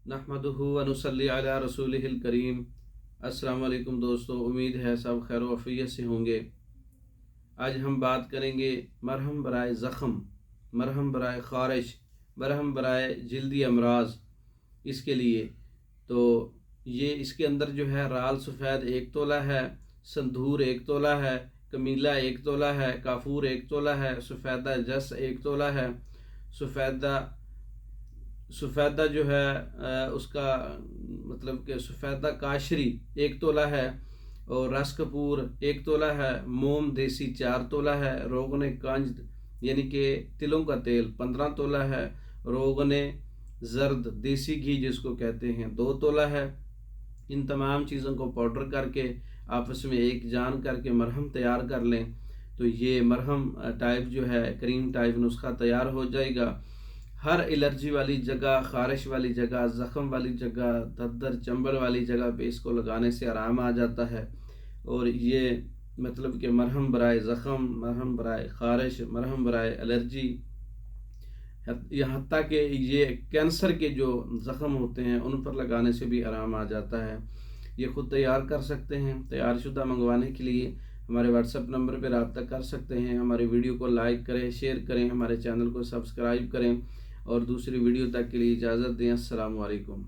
नहमदुहु व नुसल्ली अला रसूलिहिल करीम। अस्सलाम वालेकुम दोस्तों, उम्मीद है सब खैर व आफियत से होंगे। आज हम बात करेंगे मरहम बराए ज़ख़म, मरहम बराए ख़ारिश, मरहम बराए जल्दी अमराज। इसके लिए तो ये इसके अंदर जो है राल सफ़ेद 1 तोला है, संदूर 1 तोला है, कमीला 1 तोला है, काफूर 1 तोला है, सफ़ेदा जस 1 तोला है, सफ़ेदा सफ़ेदा जो है उसका मतलब कि सफ़ेदा काशरी 1 तोला है, और रस कपूर 1 तोला है, मोम देसी 4 तोला है, रोगन कंज यानी कि तिलों का तेल 15 तोला है, रोगन ज़र्द देसी घी जिसको कहते हैं 2 तोला है। इन तमाम चीज़ों को पाउडर करके आपस में एक जान करके मरहम तैयार कर लें तो ये मरहम टाइप जो है क्रीम टाइप नुस्खा तैयार हो जाएगा। हर एलर्जी वाली जगह, ख़ारिश वाली जगह, ज़ख़म वाली जगह, दर्द चंबल वाली जगह पे इसको लगाने से आराम आ जाता है। और ये मतलब कि मरहम बराए ज़ख़म, मरहम बराए ख़ारिश, मरहम बराए एलर्जी, यहाँ तक कि ये कैंसर के जो ज़ख़म होते हैं उन पर लगाने से भी आराम आ जाता है। ये ख़ुद तैयार कर सकते हैं। तैयार शुदा मंगवाने के लिए हमारे व्हाट्सएप नंबर पर रब्ता कर सकते हैं। हमारे वीडियो को लाइक करें, शेयर करें, हमारे चैनल को सब्सक्राइब करें और दूसरी वीडियो तक के लिए इजाज़त दें। अस्सलामु अलैकुम।